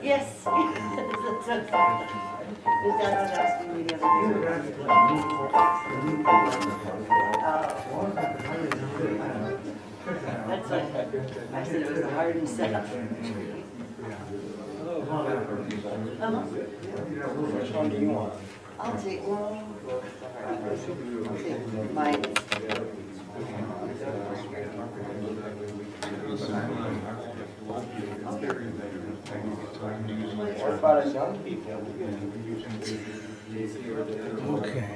Yes. Is that what asking me the other day? That's like, I said it was the hard stuff. Which one do you want? I'll take one. I'll take mine. What about us young people? Okay.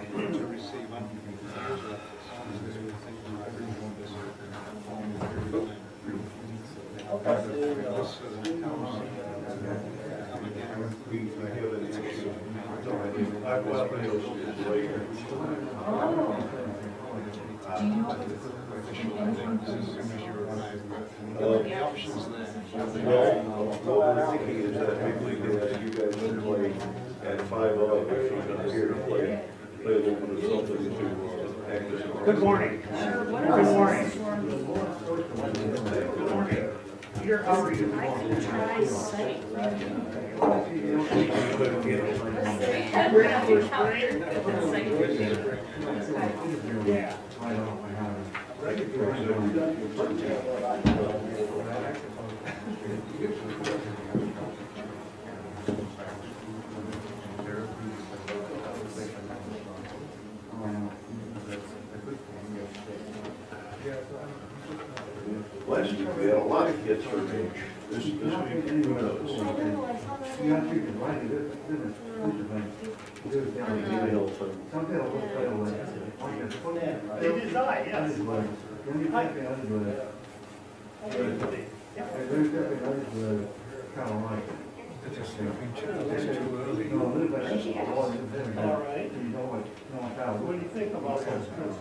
What we're thinking is that maybe we could ask you guys to play at 5:00 if you're not here to play a little bit of something to practice. Good morning. Good morning. Good morning. Peter, how are you? Yeah. Last week we had a lot of kids for age. This week, who knows? They decide, yes. All right. What do you think about those Christmas?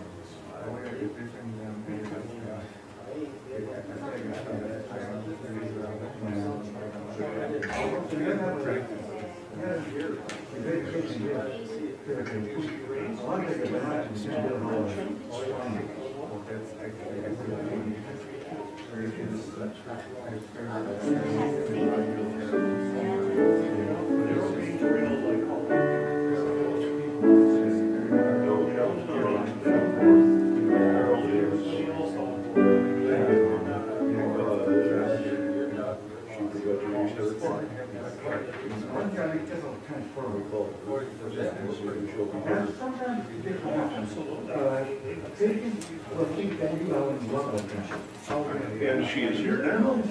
And she is here now.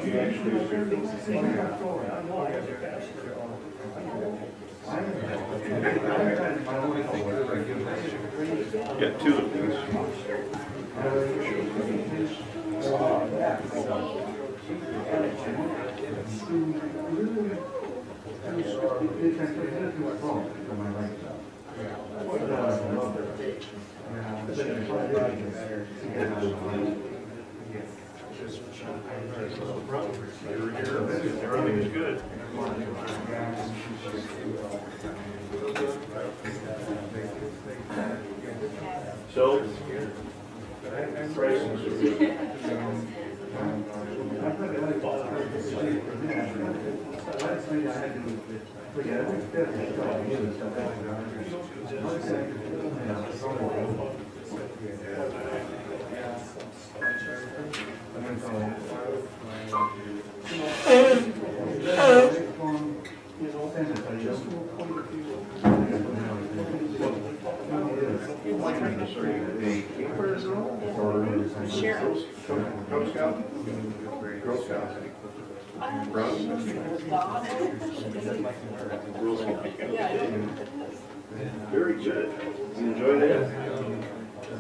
She actually is here. Get two of these. Everything is good. So, prices are good. Sheriff. Girl Scout? Girl Scout. Brown? Girl Scout. Very good. You enjoy that?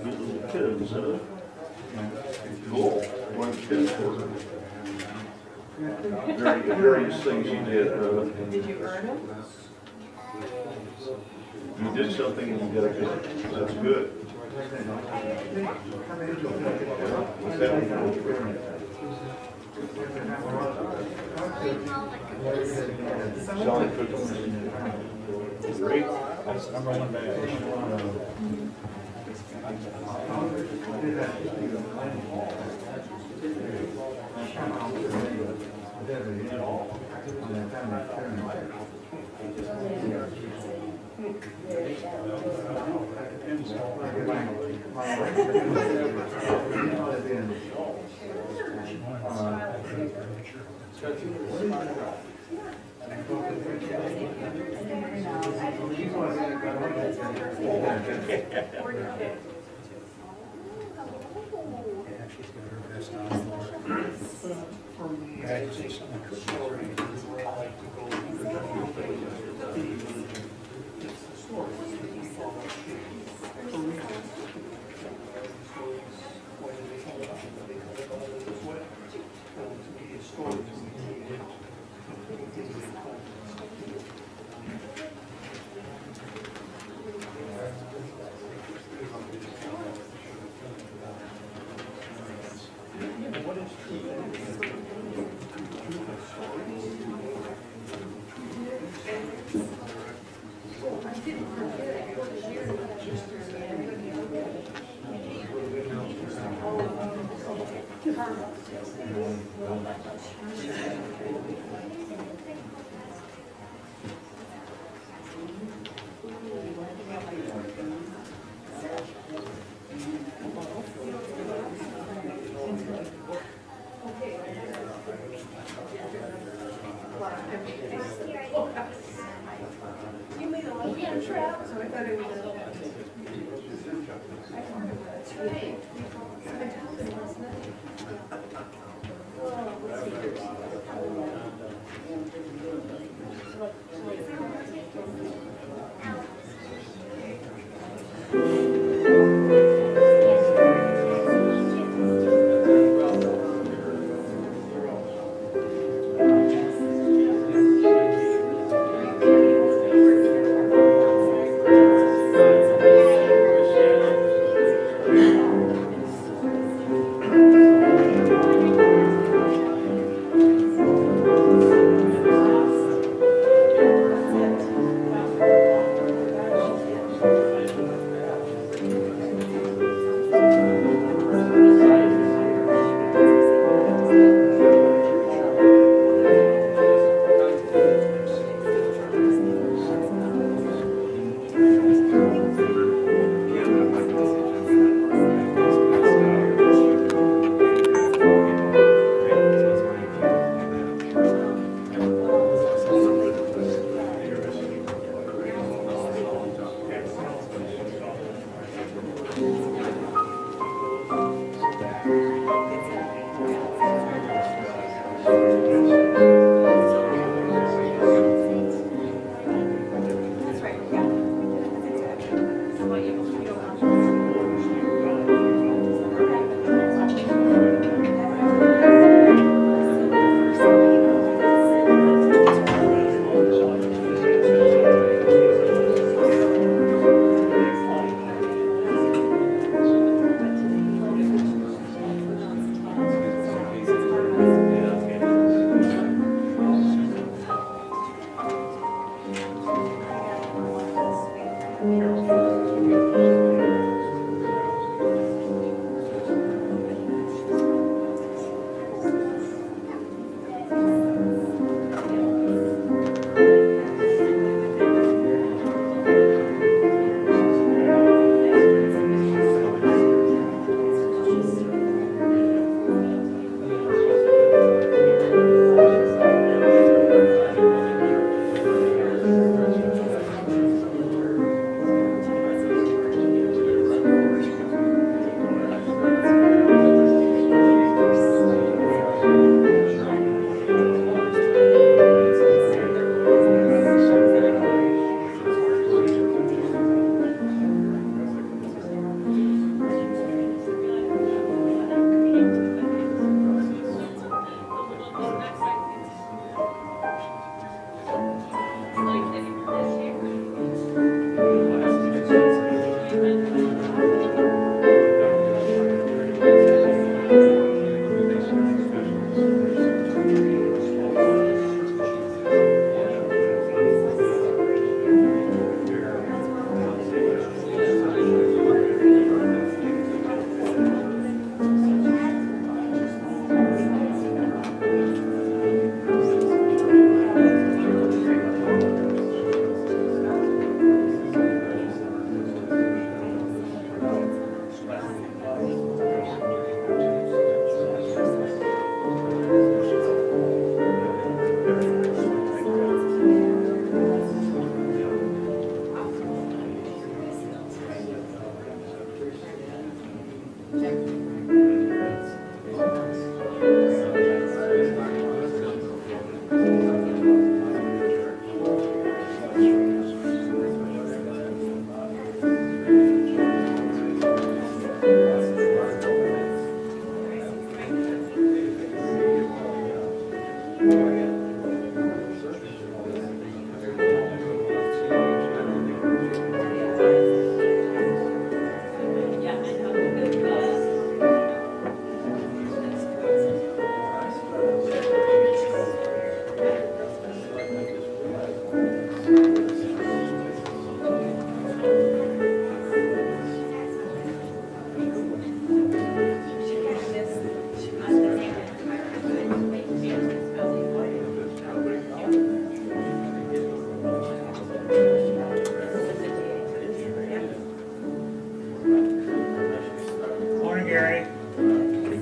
Good little kids, huh? Cool. One kid for various things he did. Did you earn them? You did something and you got a good, that's good. What's that? Sean cooked them. Great. That's the number one bag.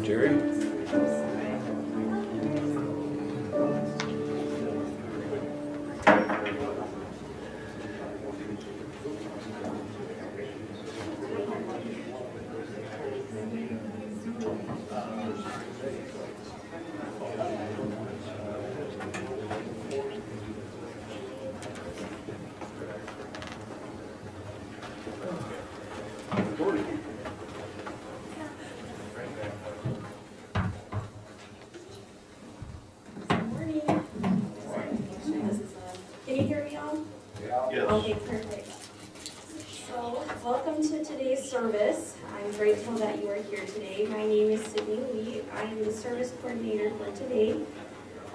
Terry. Morning. Can you hear me all? Yes. Okay, perfect. So, welcome to today's service. I'm grateful that you are here today. My name is Sydney Lee. I am the service coordinator for today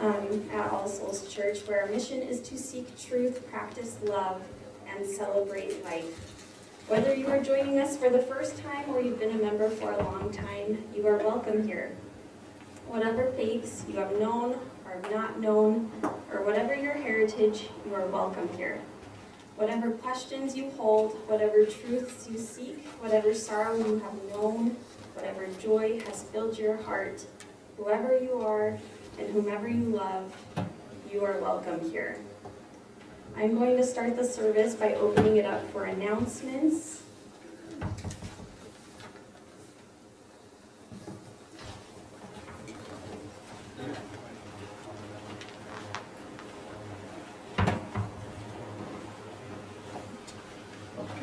at All Souls Church, where our mission is to seek truth, practice love, and celebrate life. Whether you are joining us for the first time or you've been a member for a long time, you are welcome here. Whatever faiths you have known or have not known, or whatever your heritage, you are welcome here. Whatever questions you hold, whatever truths you seek, whatever sorrow you have known, whatever joy has filled your heart, whoever you are and whomever you love, you are welcome here. I'm going to start the service by opening it up for announcements.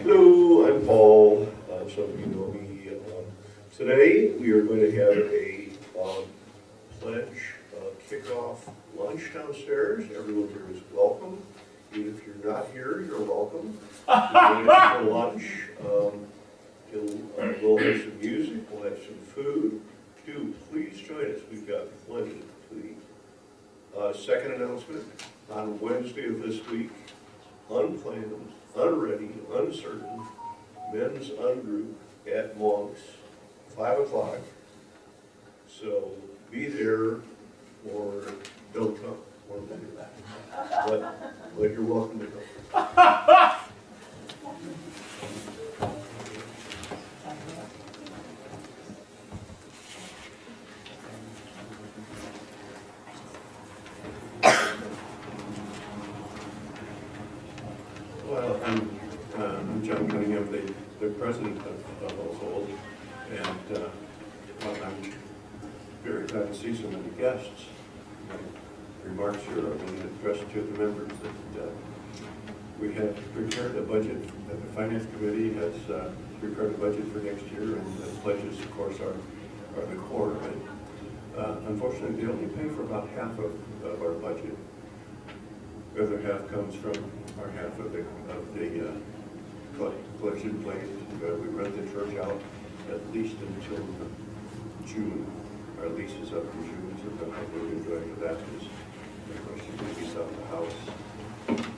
Hello, I'm Paul. Some of you know me. Today, we are going to have a pledge kickoff lunch downstairs. Everyone here is welcome. Even if you're not here, you're welcome. We're going to have lunch. We'll have some music, we'll have some food. Do please join us. We've got plenty to eat. Second announcement, on Wednesday of this week, unplanned, unready, uncertain, men's ungroup at Monk's, 5 o'clock. So be there or don't come, one way or the other. But you're welcome to come. Well, I'm John Cunningham, the president of All Souls, and I'm very glad to see so many guests. My remarks here are really addressed to the members that we have prepared a budget, that the Finance Committee has prepared a budget for next year, and the pledges, of course, are the core of it. Unfortunately, they only pay for about half of our budget. The other half comes from our half of the collection plate. We rent the church out at least until June. Our lease is up in June, so the hope we're enjoying for that is, of course, you can lease out the house.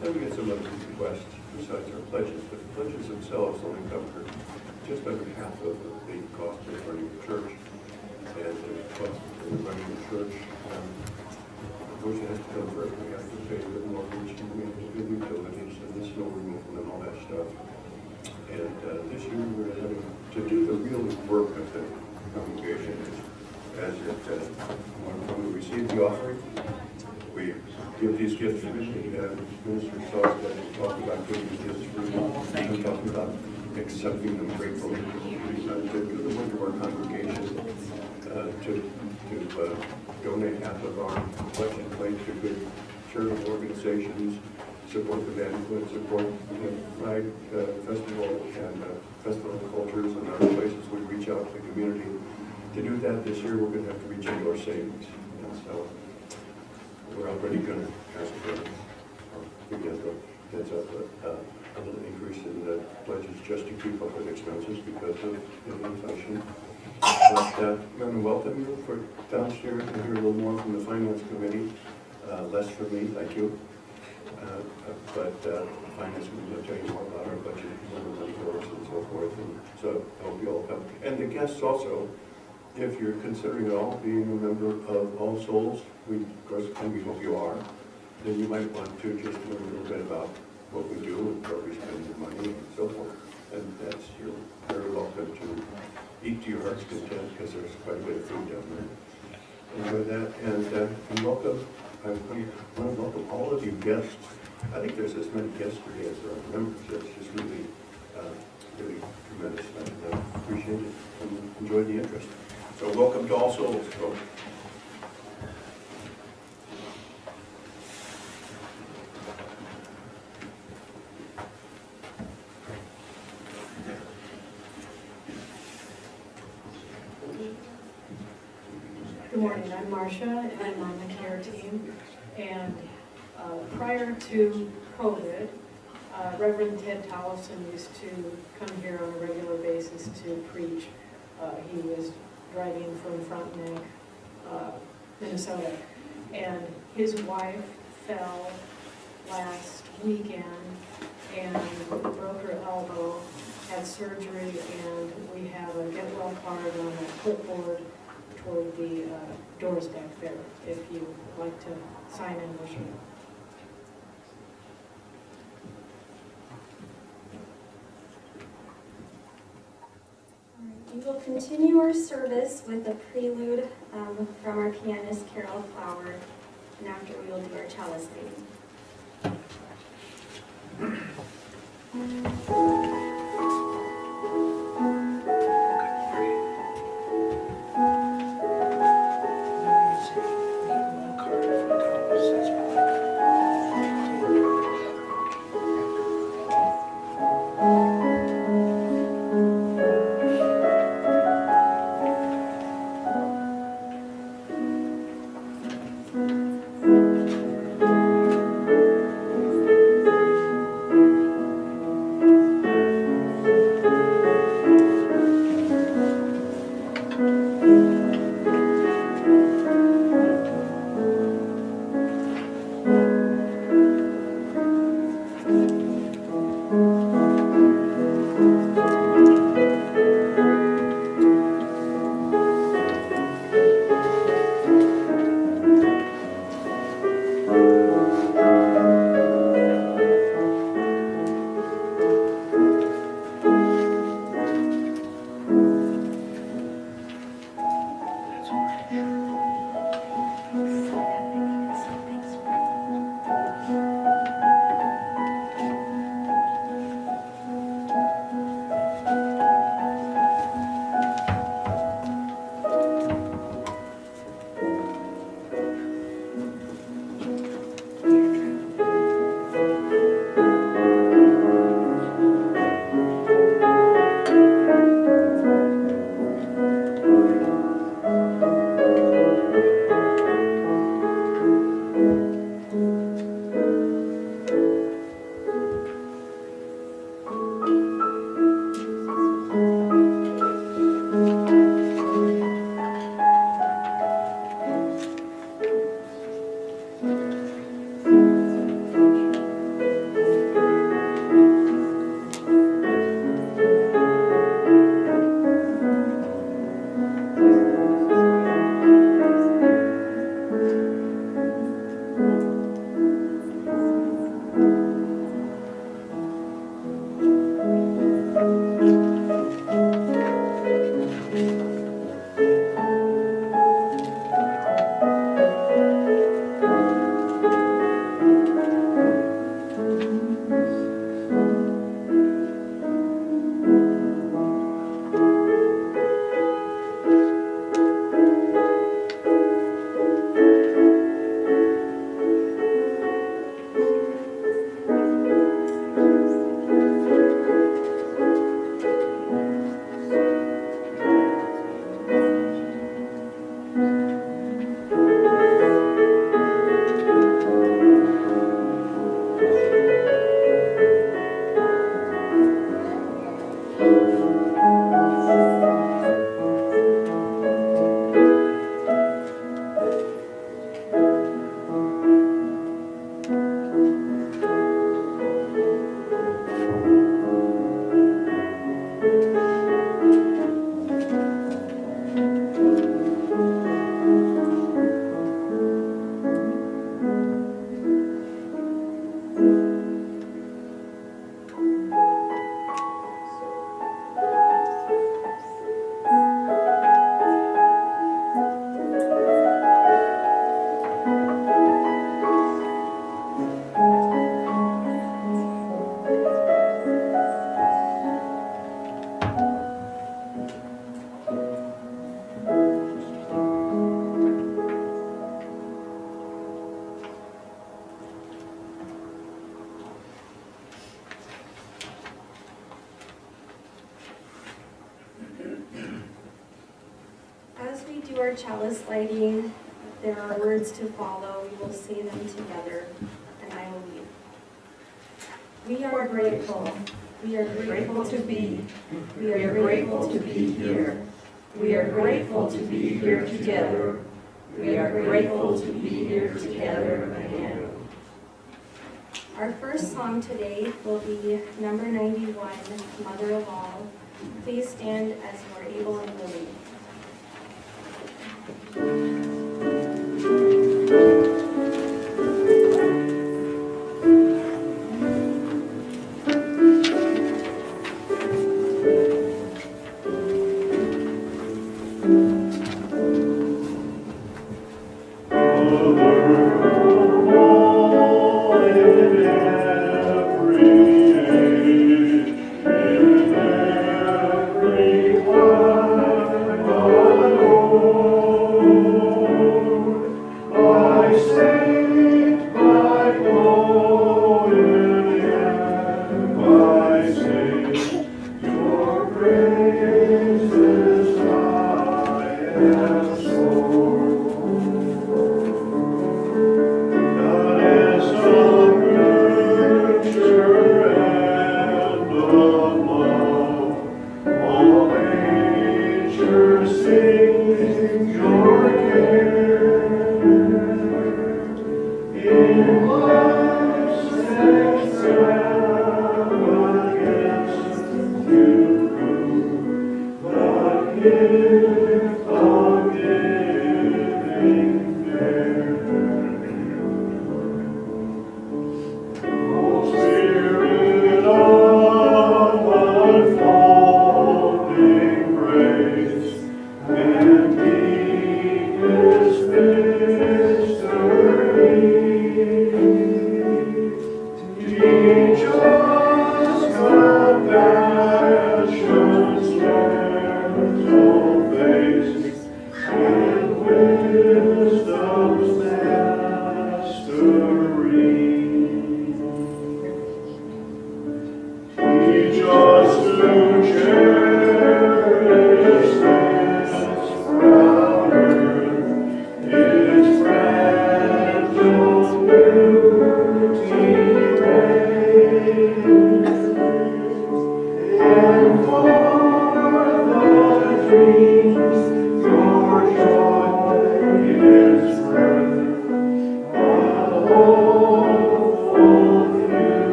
Then we get some other requests besides our pledges, but the pledges themselves only cover just under half of the cost of running the church and the cost of running the church. Unfortunately, it has to come first. We have to pay the mortgage, and we have to pay the utilities and the snow removal and all that stuff. And this year we're having to do the real work of the congregation as when we receive the offering. We give these gifts freely. Minister Saugstad talked about giving these gifts freely. I'm talking about accepting them gratefully. To do the work of our congregation, to donate half of our collection plate to good charitable organizations, support the banquet, support the Flag Festival and Festival of Cultures and other places we reach out to the community. To do that this year, we're going to have to reach into our savings. And so we're already going to ask for, we get a little increase in the pledges just to keep up with expenses because of inflation. But I'm going to welcome you for downstairs to hear a little more from the Finance Committee. Less from me, thank you. But the Finance Committee will tell you more about our budget, and so forth. And so I hope you all come. And the guests also, if you're considering at all being a member of All Souls, we hope you are, then you might want to just learn a little bit about what we do and where we spend your money and so forth. And that's, you're very welcome to eat to your heart's content, because there's quite a bit of food down there. Enjoy that, and welcome, I want to welcome all of you guests. I think there's as many guests today as there are members. It's just really, really tremendous. I appreciate it and enjoy the interest. So welcome to All Souls, folks. Good morning, I'm Marcia, and I'm on the care team. And prior to COVID, Reverend Ted Towson used to come here on a regular basis to preach. He was driving from Frontenac, Minnesota, and his wife fell last weekend and broke her elbow, had surgery, and we have a get well card on a clipboard toward the doors back there, if you would like to sign in with me. We will continue our service with a prelude from our pianist Carol Flower, and after we will do our chalice thing. chalice lighting, there are words to follow. We will say them together, and I will lead. We are grateful. We are grateful to be. We are grateful to be here. We are grateful to be here together. We are grateful to be here together again. Our first song today will be number 91, Mother of All. Please stand as you are able and willing.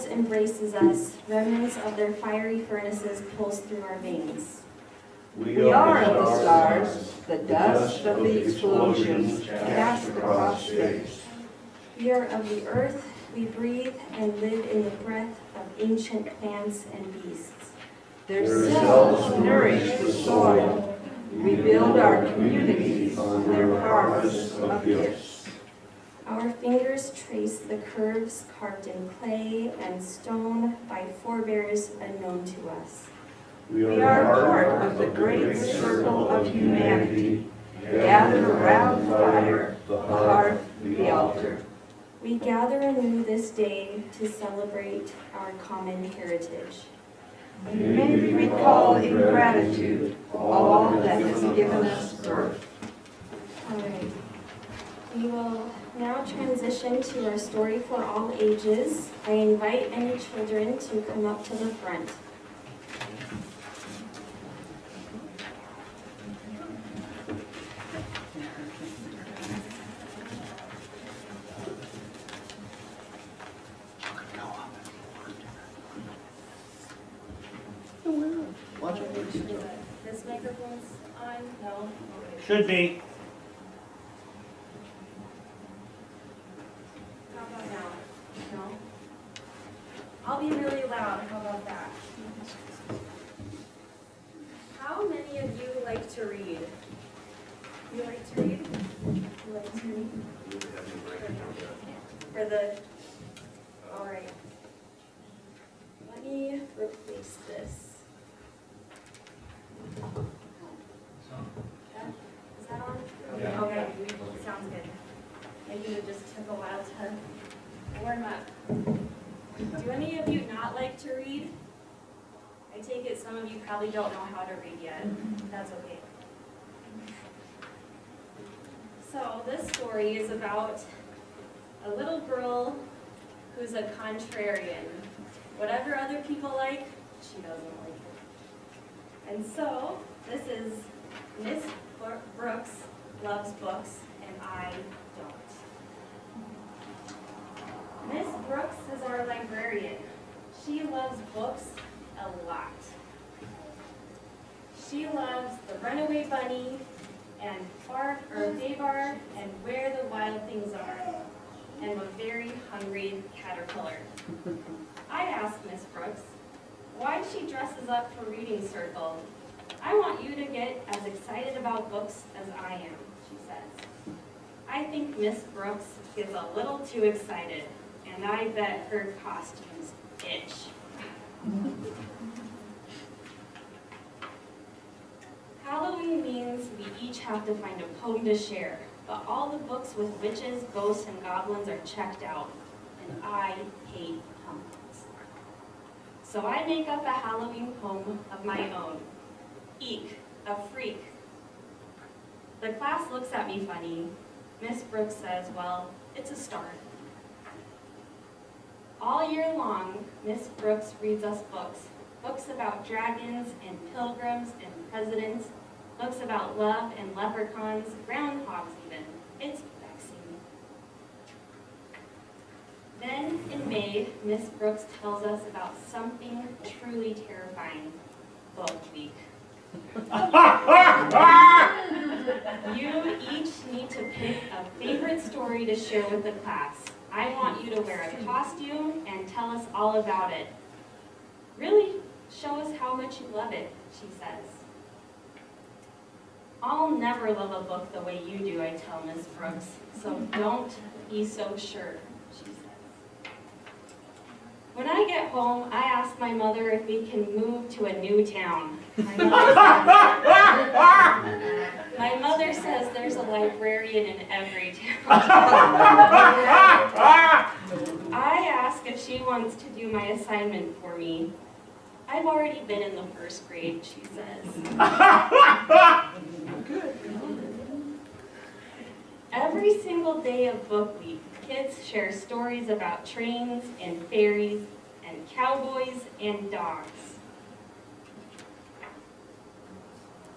Embraces us, remnants of their fiery furnaces pulse through our veins. We are of the stars, the dust of the explosions cast across space. We are of the earth, we breathe and live in the breath of ancient plants and beasts. Their cells nourish the soil. We build our communities on their harvest of gifts. Our fingers trace the curves carved in clay and stone by forebears unknown to us. We are part of the great circle of humanity, gathered around fire, the hearth, the altar. We gather anew this day to celebrate our common heritage. And may we recall in gratitude all that has given us birth. All right. We will now transition to our story for all ages. I invite any children to come up to the front. This microphone's on? No? Should be. How about now? No? I'll be really loud. How about that? How many of you like to read? You like to read? for the, all right. Let me replace this. Is that on? Yeah. Okay, sounds good. Maybe it just took a while to warm up. Do any of you not like to read? I take it some of you probably don't know how to read yet. That's okay. So this story is about a little girl who's a contrarian. Whatever other people like, she doesn't like it. And so this is Miss Brooks loves books and I don't. Miss Brooks is our librarian. She loves books a lot. She loves The Runaway Bunny and Babar and Where the Wild Things Are and A Very Hungry Caterpillar. I asked Miss Brooks why she dresses up for reading circle. I want you to get as excited about books as I am, she says. I think Miss Brooks gets a little too excited, and I bet her costumes itch. Halloween means we each have to find a poem to share, but all the books with witches, ghosts, and goblins are checked out, and I hate pumpkins. So I make up a Halloween poem of my own. Eek, a freak. The class looks at me funny. Miss Brooks says, well, it's a start. All year long, Miss Brooks reads us books. Books about dragons and pilgrims and presidents. Books about love and leprechauns, groundhogs even. It's vexing. Then in May, Miss Brooks tells us about something truly terrifying. Book week. You each need to pick a favorite story to share with the class. I want you to wear a costume and tell us all about it. Really show us how much you love it, she says. I'll never love a book the way you do, I tell Miss Brooks, so don't be so sure, she says. When I get home, I ask my mother if we can move to a new town. My mother says there's a librarian in every town. I ask if she wants to do my assignment for me. I've already been in the first grade, she says. Every single day of book week, kids share stories about trains and fairies and cowboys and dogs.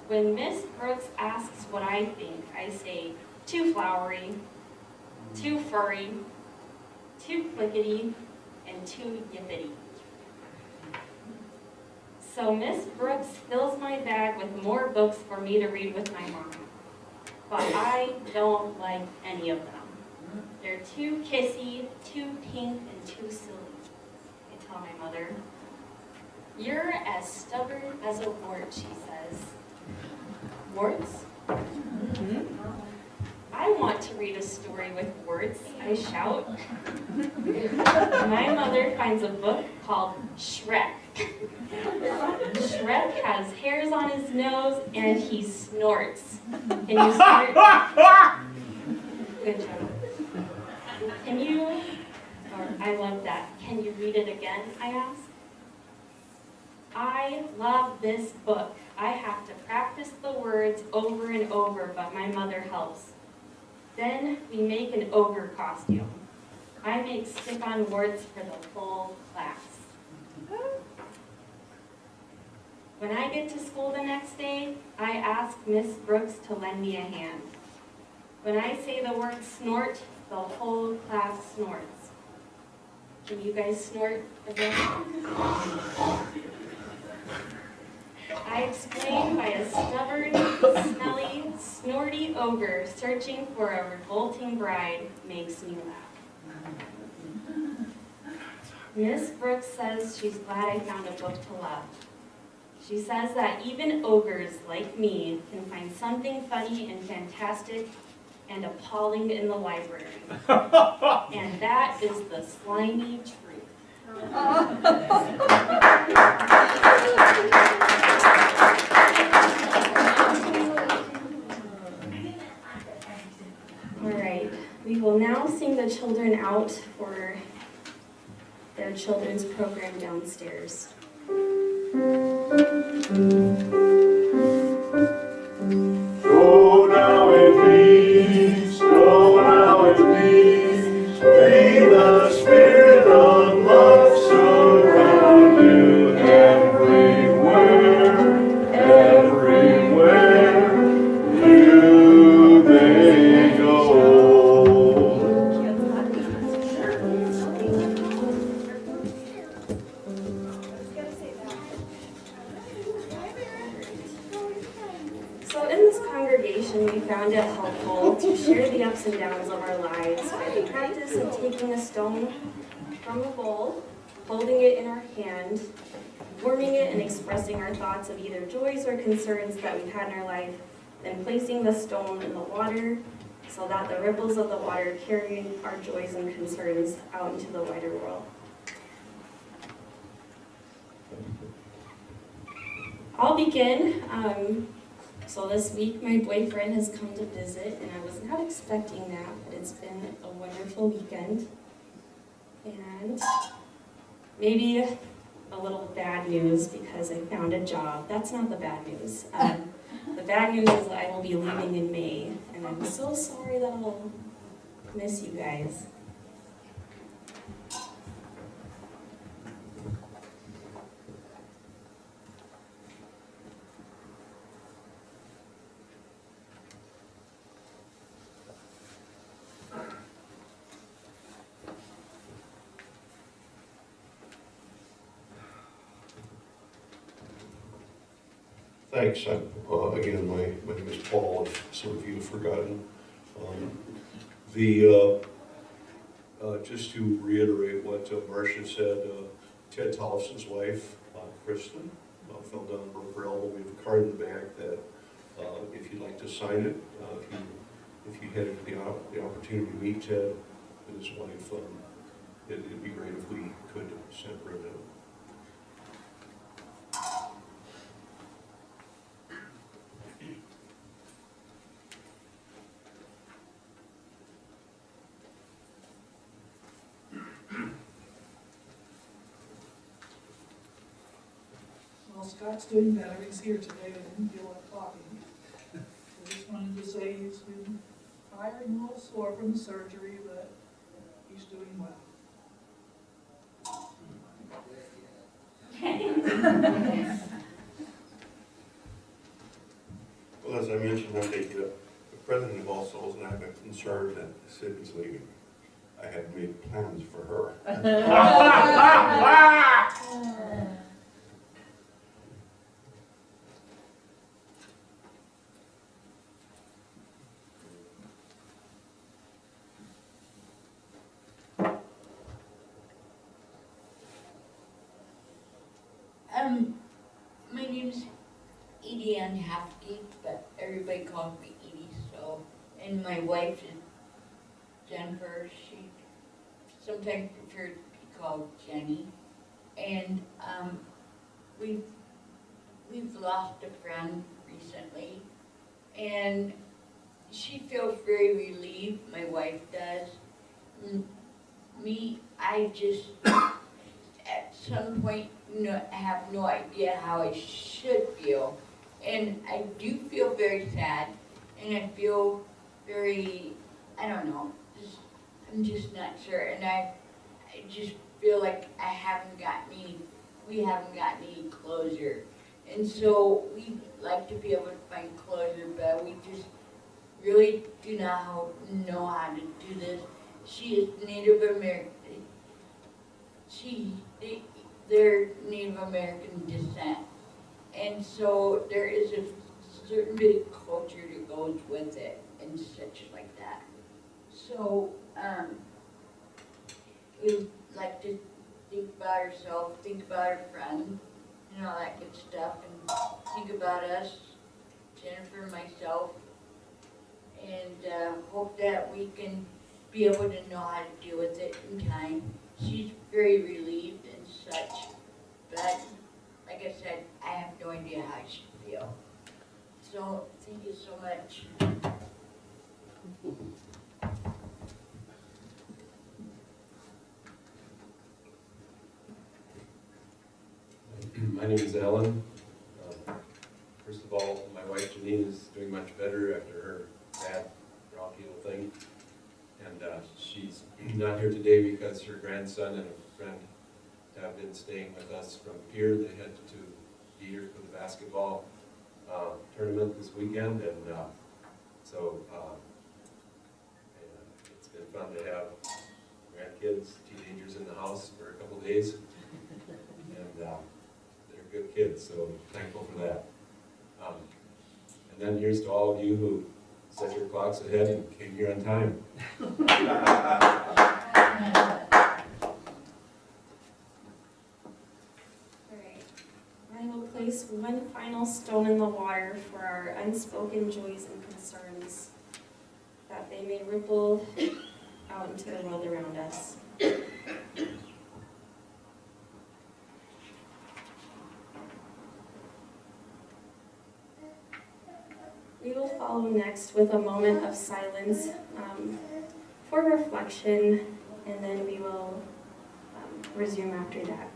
When Miss Brooks asks what I think, I say, too flowery, too furry, too clickety, and too yippity. So Miss Brooks fills my bag with more books for me to read with my mom. But I don't like any of them. They're too kissy, too pink, and too silly, I tell my mother. You're as stubborn as a wart, she says. Warts? I want to read a story with warts, I shout. My mother finds a book called Shrek. Shrek has hairs on his nose and he snorts. Can you snort? Good job. Can you, or I love that. Can you read it again, I ask? I love this book. I have to practice the words over and over, but my mother helps. Then we make an ogre costume. I make stick-on warts for the whole class. When I get to school the next day, I ask Miss Brooks to lend me a hand. When I say the word snort, the whole class snorts. Can you guys snort again? I explain why a stubborn, smelly, snorty ogre searching for a revolting bride makes me laugh. Miss Brooks says she's glad I found a book to love. She says that even ogres like me can find something funny and fantastic and appalling in the library. And that is the slimy truth. All right, we will now sing the children out for their children's program downstairs. Go now in peace, go now in peace. May the spirit of love surround you everywhere, everywhere you may go. So in this congregation, we found it helpful to share the ups and downs of our lives by the practice of taking a stone from a bowl, holding it in our hand, warming it and expressing our thoughts of either joys or concerns that we've had in our life, then placing the stone in the water so that the ripples of the water carry our joys and concerns out into the wider world. I'll begin. So this week my boyfriend has come to visit and I was not expecting that, but it's been a wonderful weekend. And maybe a little bad news because I found a job. That's not the bad news. The bad news is I will be leaving in May and I'm so sorry that I'll miss you guys. Thanks. Again, my name is Paul, if some of you have forgotten. Just to reiterate what Marcia said, Ted Tollefson's wife, Kristen, fell down and broke her elbow. We have a card in the back that, if you'd like to sign it, if you had the opportunity to meet Ted and his wife, it'd be great if we could send her a note. Well, Scott's doing better. He's here today. I didn't feel like talking. I just wanted to say he's been tired and a little sore from the surgery, but he's doing well. Well, as I mentioned, the president of All Souls and I have been concerned that Sydney's leaving. I had made plans for her. My name's Edie Ann Hafke, but everybody calls me Edie, so, and my wife is Jennifer. She sometimes prefers to be called Jenny. And we've lost a friend recently, and she feels very relieved, my wife does. Me, I just, at some point, have no idea how I should feel. And I do feel very sad, and I feel very, I don't know, I'm just not sure. And I just feel like we haven't gotten any closure. And so we'd like to be able to find closure, but we just really do not know how to do this. She is Native American. They're Native American descent. And so there is a certain bit of culture that goes with it and such like that. So we'd like to think about ourselves, think about our friend, and all that good stuff, and think about us, Jennifer and myself, and hope that we can be able to know how to deal with it in time. She's very relieved and such, but like I said, I have no idea how she feels. So thank you so much. My name is Allan. First of all, my wife Janine is doing much better after her bad bronchial thing. And she's not here today because her grandson and a friend have been staying with us from here. They had to be here for the basketball tournament this weekend. And so it's been fun to have grandkids, teenagers in the house for a couple days. And they're good kids, so thankful for that. And then here's to all of you who set your clocks ahead and came here on time. Alright, I will place one final stone in the water for our unspoken joys and concerns, that they may ripple out into the world around us. We will follow next with a moment of silence for reflection, and then we will resume after that.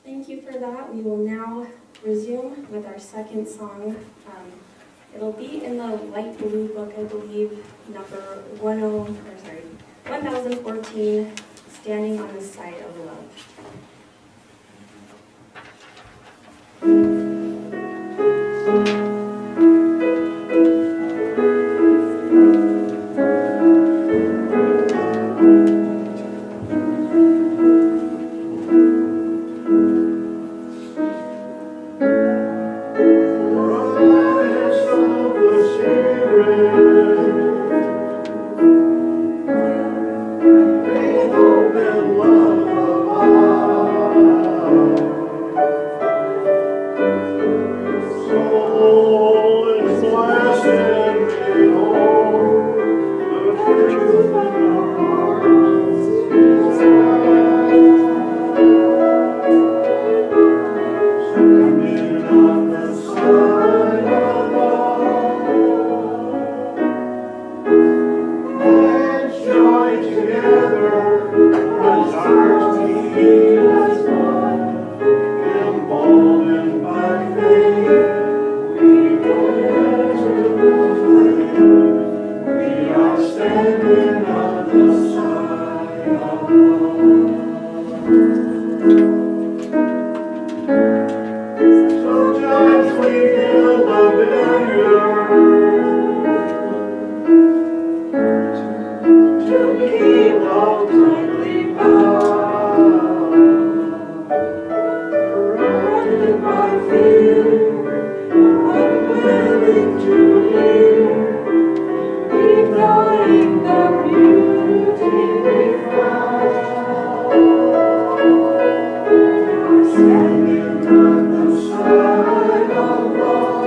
Thank you for that. We will now resume with our second song. It'll be in the light blue book, I believe, number 1014, Standing on the Side of Love. Standing on the side of love.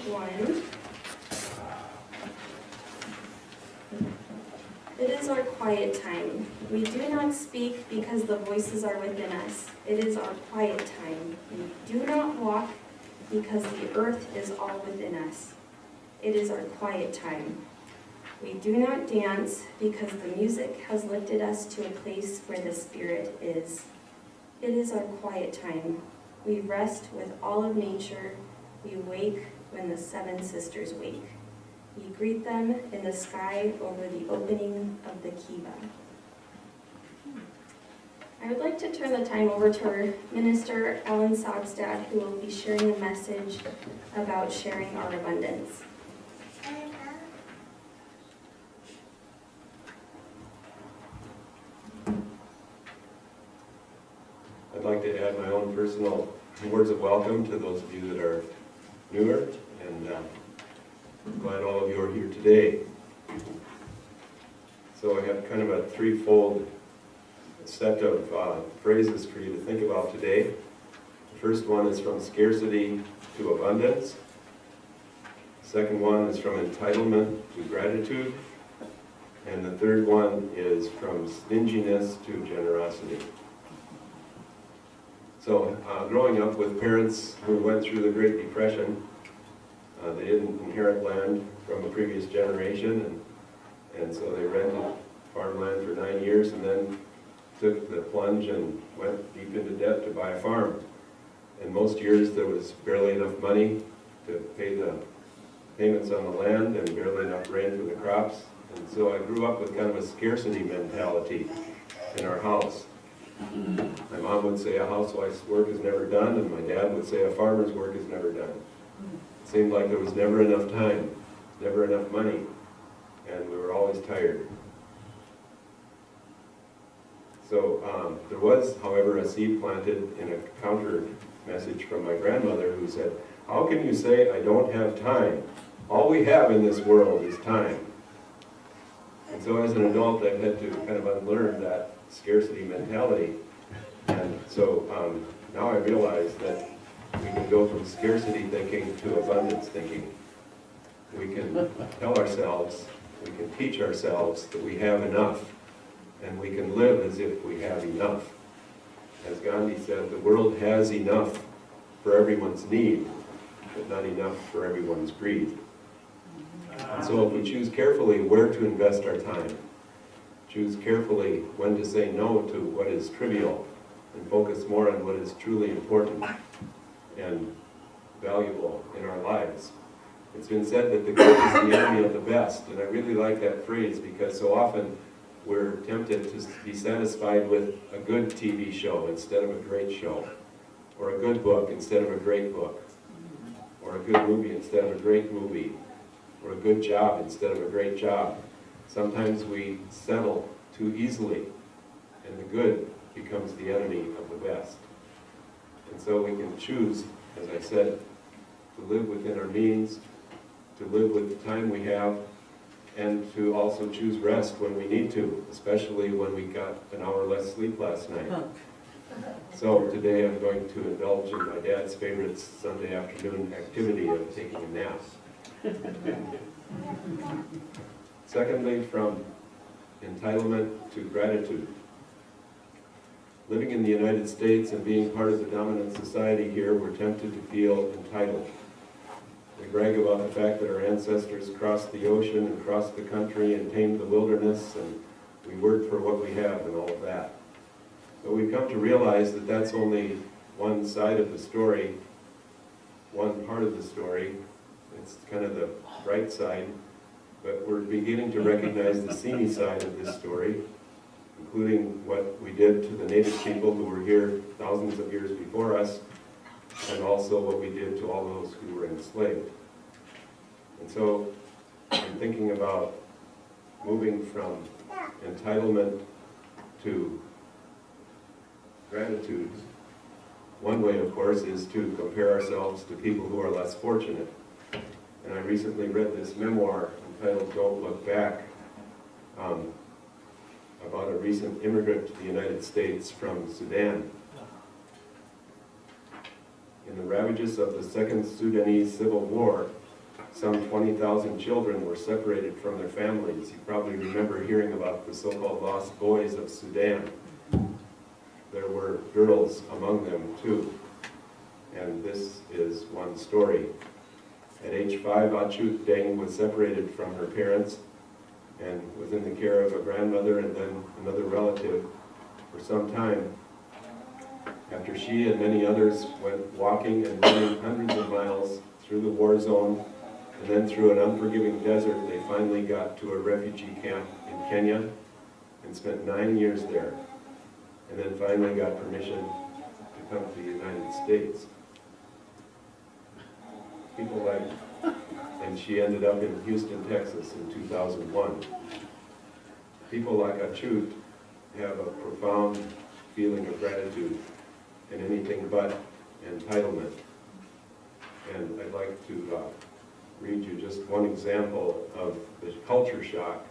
1. It is our quiet time. We do not speak because the voices are within us. It is our quiet time. We do not walk because the earth is all within us. It is our quiet time. We do not dance because the music has lifted us to a place where the Spirit is. It is our quiet time. We rest with all of nature. We wake when the 7 sisters wake. We greet them in the sky over the opening of the kiva. I would like to turn the time over to our minister, Allan Saugstad, who will be sharing a message about sharing our abundance. I'd like to add my own personal words of welcome to those of you that are newer, and I'm glad all of you are here today. So I have kind of a threefold set of phrases for you to think about today. The first one is from scarcity to abundance. The second one is from entitlement to gratitude. And the third one is from stinginess to generosity. So growing up with parents who went through the Great Depression, they didn't inherit land from a previous generation, and so they rented farmland for 9 years and then took the plunge and went deep into debt to buy a farm. And most years there was barely enough money to pay the payments on the land and barely enough rain for the crops. And so I grew up with kind of a scarcity mentality in our house. My mom would say a housewife's work is never done, and my dad would say a farmer's work is never done. It seemed like there was never enough time, never enough money, and we were always tired. So there was, however, a seed planted in a counter message from my grandmother who said, "How can you say I don't have time? All we have in this world is time." And so as an adult, I've had to kind of unlearn that scarcity mentality. And so now I realize that we can go from scarcity thinking to abundance thinking. We can tell ourselves, we can teach ourselves that we have enough, and we can live as if we have enough. As Gandhi said, the world has enough for everyone's need, but not enough for everyone's greed. And so if we choose carefully where to invest our time, choose carefully when to say no to what is trivial, and focus more on what is truly important and valuable in our lives. It's been said that the good is the enemy of the best, and I really like that phrase because so often we're tempted to be satisfied with a good TV show instead of a great show, or a good book instead of a great book, or a good movie instead of a great movie, or a good job instead of a great job. Sometimes we settle too easily, and the good becomes the enemy of the best. And so we can choose, as I said, to live within our means, to live with the time we have, and to also choose rest when we need to, especially when we got an hour less sleep last night. So today I'm going to indulge in my dad's favorite Sunday afternoon activity of taking a nap. Secondly, from entitlement to gratitude. Living in the United States and being part of the dominant society here, we're tempted to feel entitled. We brag about the fact that our ancestors crossed the ocean and crossed the country and tamed the wilderness, and we worked for what we have and all of that. But we've come to realize that that's only one side of the story, one part of the story. It's kind of the bright side, but we're beginning to recognize the seamy side of this story, including what we did to the native people who were here thousands of years before us, and also what we did to all those who were enslaved. And so, in thinking about moving from entitlement to gratitude, one way, of course, is to compare ourselves to people who are less fortunate. And I recently read this memoir entitled "Don't Look Back," about a recent immigrant to the United States from Sudan. In the ravages of the Second Sudanese Civil War, some 20,000 children were separated from their families. You probably remember hearing about the so-called lost boys of Sudan. There were girls among them too. And this is one story. At age 5, Achut Deng was separated from her parents and was in the care of a grandmother and then another relative for some time. After she and many others went walking and running hundreds of miles through the war zone and then through an unforgiving desert, they finally got to a refugee camp in Kenya and spent 9 years there, and then finally got permission to come to the United States. People like, and she ended up in Houston, Texas in 2001. People like Achut have a profound feeling of gratitude and anything but entitlement. And I'd like to read you just one example of the culture shock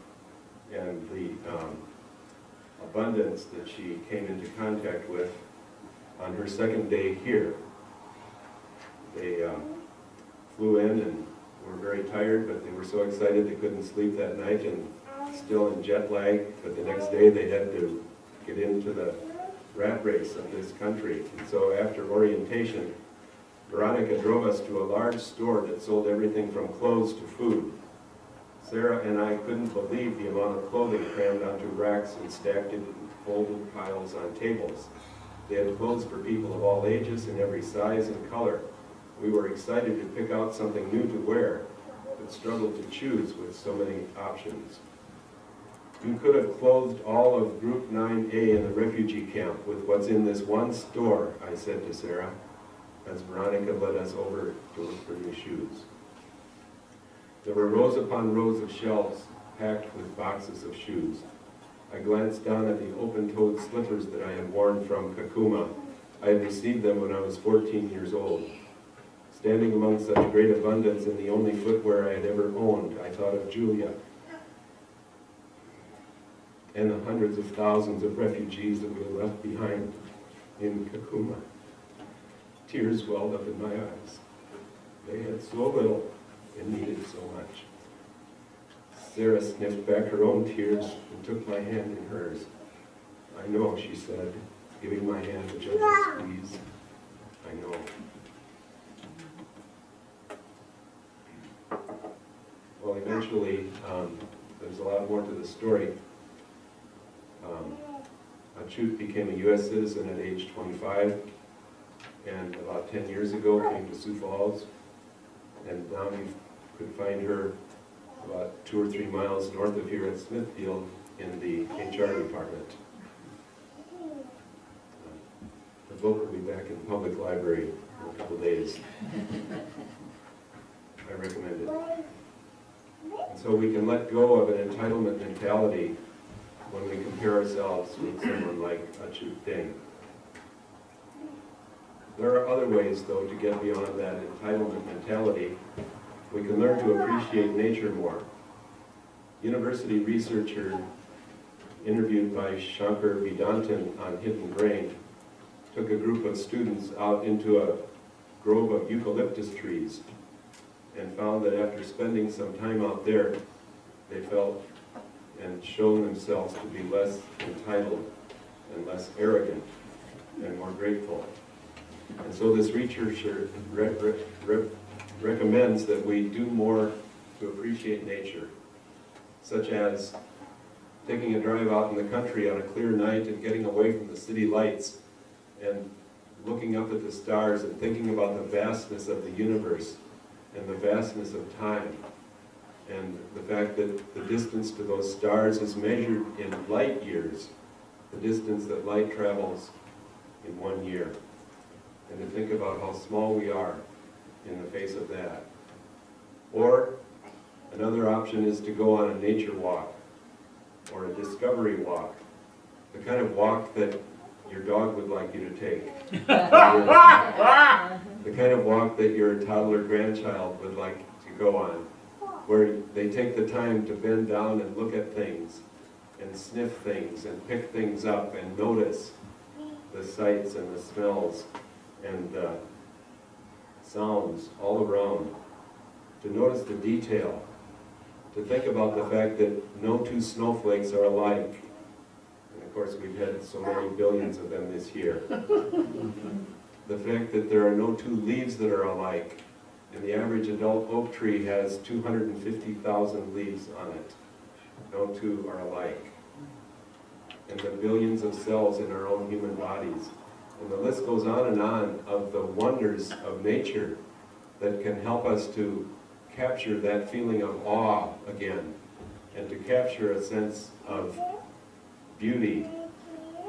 and the abundance that she came into contact with on her second day here. They flew in and were very tired, but they were so excited they couldn't sleep that night and still in jet lag, but the next day they had to get into the rat race of this country. And so after orientation, Veronica drove us to a large store that sold everything from clothes to food. Sarah and I couldn't believe the amount of clothing crammed onto racks and stacked in folded piles on tables. They had clothes for people of all ages in every size and color. We were excited to pick out something new to wear, but struggled to choose with so many options. You could have clothed all of Group 9A in the refugee camp with what's in this one store, I said to Sarah, as Veronica led us over to look for new shoes. There were rows upon rows of shelves packed with boxes of shoes. I glanced down at the open-toed slippers that I had worn from Kakuma. I had received them when I was 14 years old. Standing among such great abundance in the only footwear I had ever owned, I thought of Julia and the hundreds of thousands of refugees that we had left behind in Kakuma. Tears welled up in my eyes. They had so little and needed so much. Sarah sniffed back her own tears and took my hand in hers. I know, she said, giving my hand a gentle squeeze. I know. Well, eventually, there's a lot more to the story. Achut became a U.S. citizen at age 25, and about 10 years ago came to Sioux Falls, and now you could find her about 2 or 3 miles north of here at Smithfield in the HR department. The book will be back in the public library in a couple days. I recommend it. And so we can let go of an entitlement mentality when we compare ourselves with someone like Achut Deng. There are other ways, though, to get beyond that entitlement mentality. We can learn to appreciate nature more. University researcher interviewed by Shankar Vedantan on Hidden Brain took a group of students out into a grove of eucalyptus trees and found that after spending some time out there, they felt and shown themselves to be less entitled and less arrogant and more grateful. And so this researcher recommends that we do more to appreciate nature, such as taking a drive out in the country on a clear night and getting away from the city lights and looking up at the stars and thinking about the vastness of the universe and the vastness of time, and the fact that the distance to those stars is measured in light years, the distance that light travels in 1 year, and to think about how small we are in the face of that. Or another option is to go on a nature walk or a discovery walk, the kind of walk that your dog would like you to take. The kind of walk that your toddler grandchild would like to go on, where they take the time to bend down and look at things and sniff things and pick things up and notice the sights and the smells and the sounds all around. to notice the detail, to think about the fact that no two snowflakes are alike. And of course, we've had so many billions of them this year. The fact that there are no two leaves that are alike, and the average adult oak tree has 250,000 leaves on it. No two are alike. And the billions of cells in our own human bodies. And the list goes on and on of the wonders of nature that can help us to capture that feeling of awe again, and to capture a sense of beauty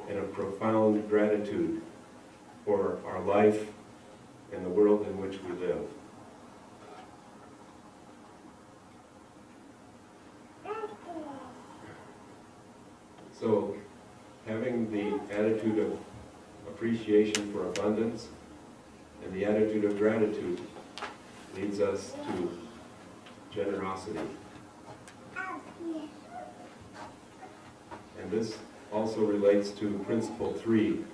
and a profound gratitude for our life and the world in which we live. So, having the attitude of appreciation for abundance and the attitude of gratitude leads us to generosity. And this also relates to principle 3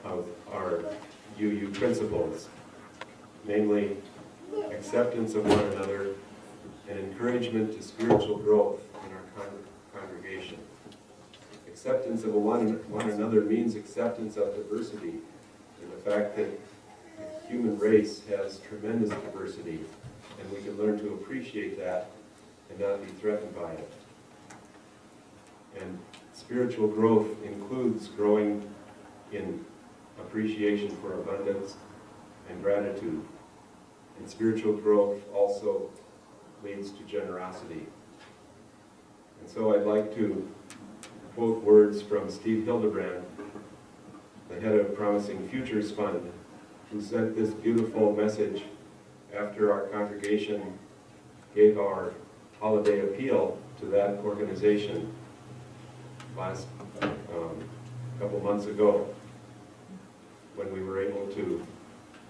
of our UU principles, namely acceptance of one another and encouragement to spiritual growth in our congregation. Acceptance of one another means acceptance of diversity, and the fact that the human race has tremendous diversity, and we can learn to appreciate that and not be threatened by it. And spiritual growth includes growing in appreciation for abundance and gratitude. And spiritual growth also leads to generosity. And so I'd like to quote words from Steve Hildebrand, the head of Promising Futures Fund, who sent this beautiful message after our congregation gave our holiday appeal to that organization last couple months ago, when we were able to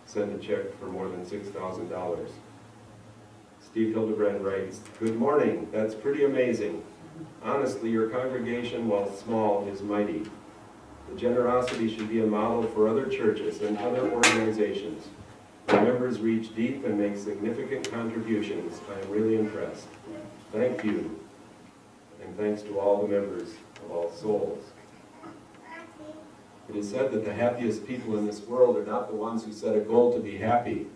send a check for more than $6,000. Steve Hildebrand writes, "Good morning, that's pretty amazing. Honestly, your congregation, while small, is mighty. The generosity should be a model for other churches and other organizations. The members reach deep and make significant contributions. I am really impressed. Thank you, and thanks to all the members of All Souls." It is said that the happiest people in this world are not the ones who set a goal to be happy,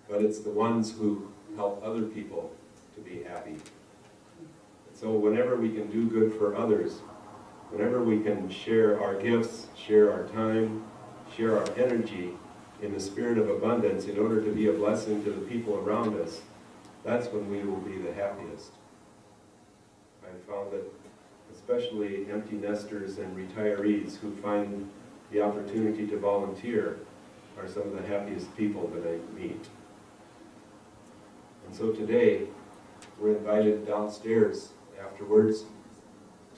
but it's the ones who help other people to be happy. So whenever we can do good for others, whenever we can share our gifts, share our time, share our energy in the spirit of abundance in order to be a blessing to the people around us, that's when we will be the happiest. I found that especially empty nesters and retirees who find the opportunity to volunteer are some of the happiest people that I meet. And so today, we're invited downstairs afterwards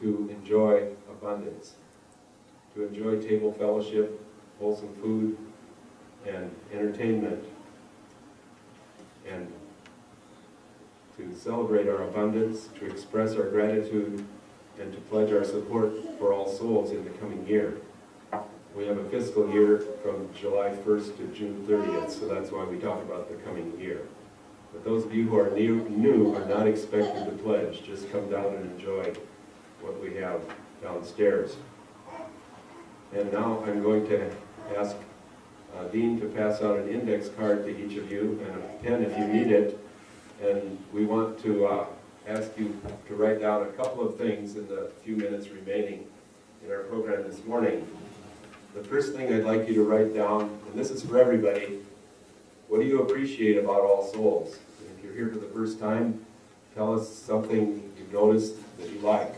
to enjoy abundance, to enjoy table fellowship, wholesome food, and entertainment, and to celebrate our abundance, to express our gratitude, and to pledge our support for All Souls in the coming year. We have a fiscal year from July 1st to June 30th, so that's why we talk about the coming year. But those of you who are new are not expected to pledge. Just come down and enjoy what we have downstairs. And now I'm going to ask Dean to pass out an index card to each of you and a pen if you need it. And we want to ask you to write down a couple of things in the few minutes remaining in our program this morning. The first thing I'd like you to write down, and this is for everybody, what do you appreciate about All Souls? And if you're here for the first time, tell us something you've noticed that you like.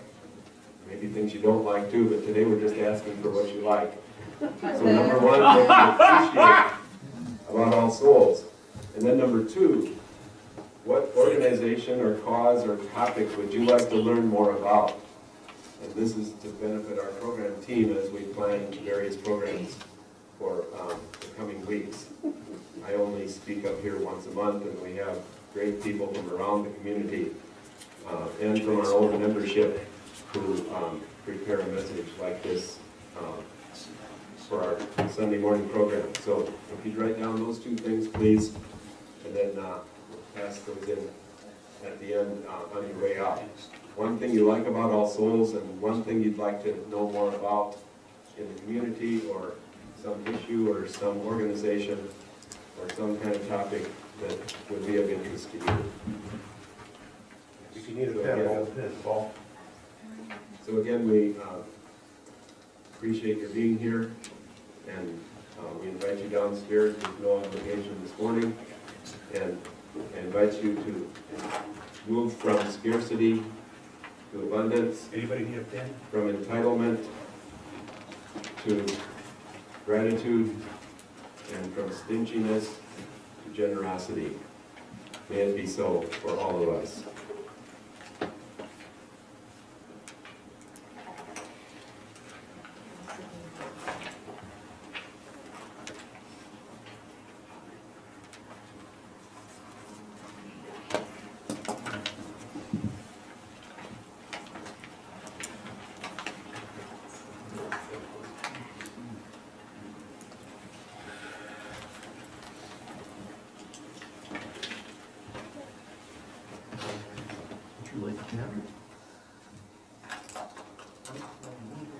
Maybe things you don't like too, but today we're just asking for what you like. So number one, what do you appreciate about All Souls? And then number two, what organization or cause or topic would you like to learn more about? And this is to benefit our program team as we plan various programs for the coming weeks. I only speak up here once a month, and we have great people from around the community and from our own membership who prepare a message like this for our Sunday morning program. So if you'd write down those two things, please, and then pass those in at the end on your way out. One thing you like about All Souls and one thing you'd like to know more about in the community, or some issue or some organization or some kind of topic that would be of interest to you. If you need a pen, I'll pen, Paul. So again, we appreciate your being here, and we invite you downstairs with no obligation this morning, and invite you to move from scarcity to abundance, Anybody need a pen? from entitlement to gratitude, and from stinginess to generosity. May it be so for all of us.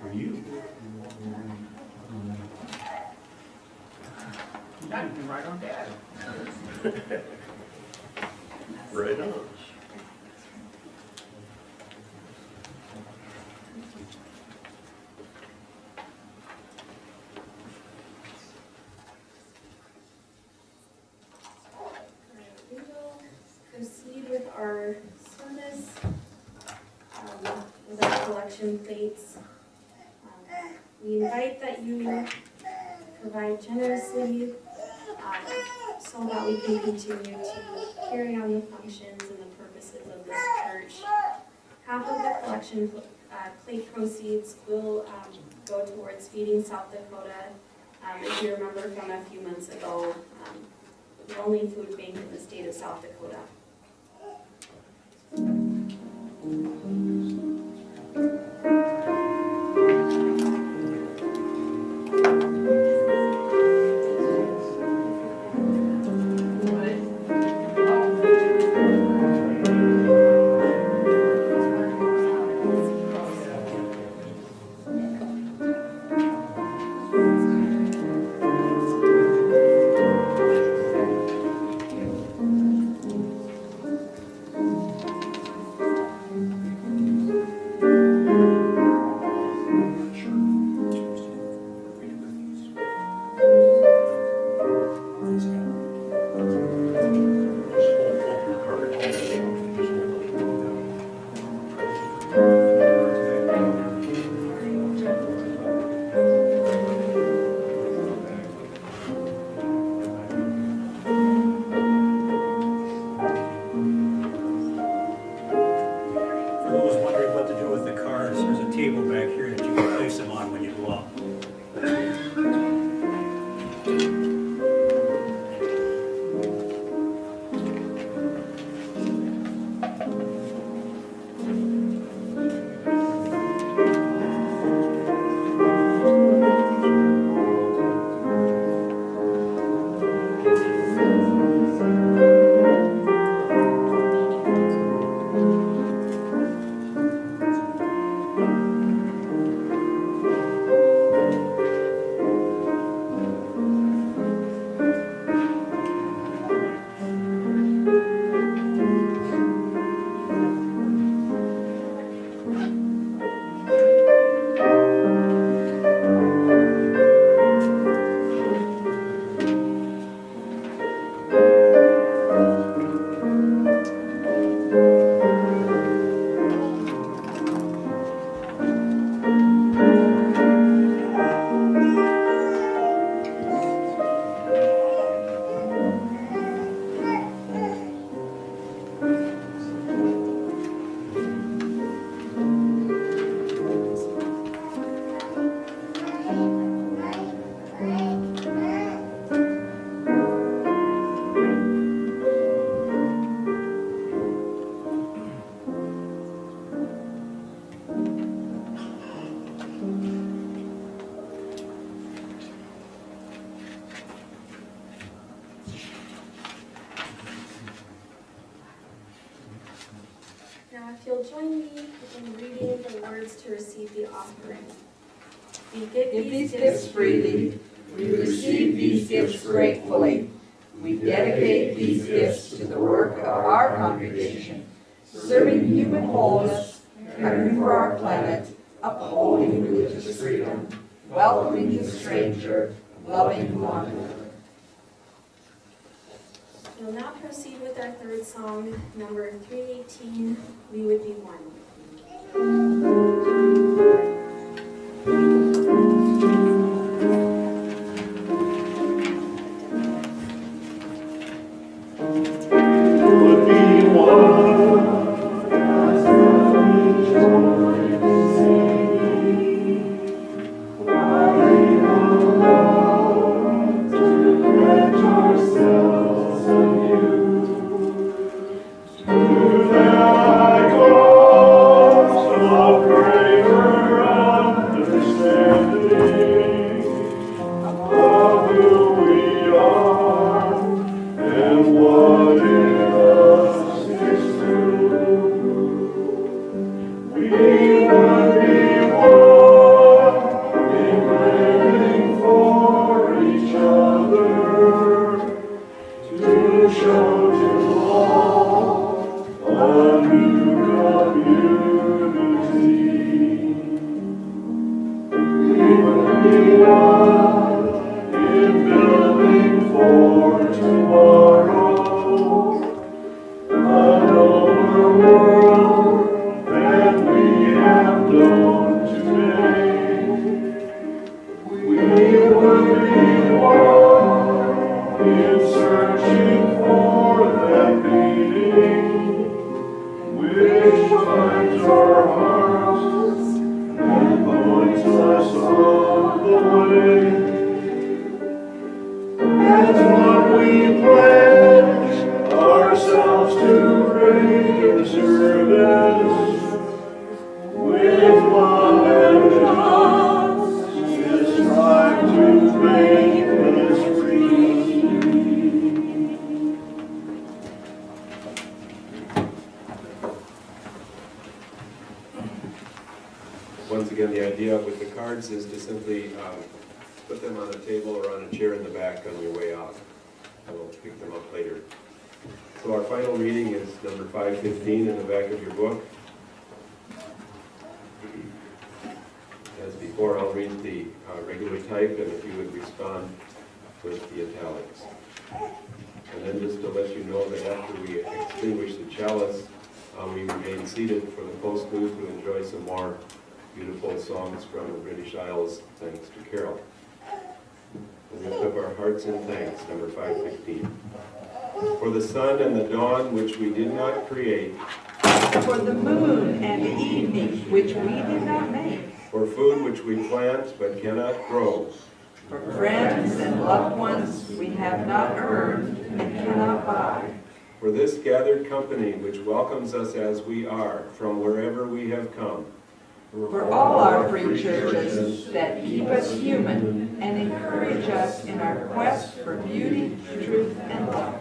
Are you? Right on dad. Right on. We will proceed with our service, with our collection plates. We invite that you provide generously, so that we can continue to carry on the functions and the purposes of this church. Half of the collection plate proceeds will go towards feeding South Dakota. If you remember from a few months ago, the only food bank in the state of South Dakota. Now, if you'll join me in reading the words to receive the offering. We give These gifts freely. We receive these gifts gratefully. We dedicate these gifts to the work of our congregation, serving human wholeness, caring for our planet, upholding religious freedom, welcoming the stranger, loving one another. We'll now proceed with our third song, number 318, We Would Be One. Would be one as the joy to see. Why alone to pledge ourselves anew to thy cause of greater understanding of who we are and what in us is true. We would be one in living for each other, to show to all a new community. We would be one in building for tomorrow, a nobler world than we have known today. We would be one in searching for that meaning which finds our hearts and points us on the way. As one we pledge ourselves to great service, with love and justice strive to make us free. Once again, the idea with the cards is to simply put them on a table or on a chair in the back on your way out. I will pick them up later. So our final reading is number 515 in the back of your book. As before, I'll read the regular type, and if you would respond with the italics. And then just to let you know that after we extinguish the chalice, we remain seated for the postlude to enjoy some more beautiful songs from the British Isles, thanks to Carol. We lift up our hearts in thanks, number 515. For the sun and the dawn which we did not create, For the moon and the evening, which we did not make. for food which we plant but cannot grow, For friends and loved ones we have not earned and cannot buy. for this gathered company which welcomes us as we are, from wherever we have come, For all our free churches that keep us human and encourage us in our quest for beauty, truth, and love.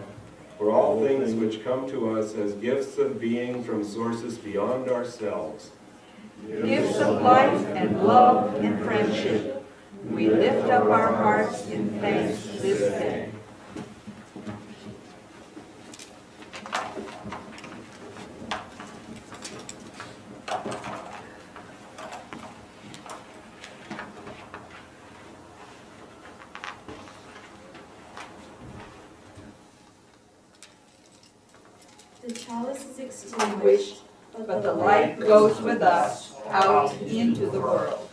for all things which come to us as gifts of being from sources beyond ourselves, Gifts of life and love and friendship, we lift up our hearts in thanks this day. The chalice is extinguished, But the light goes with us out into the world.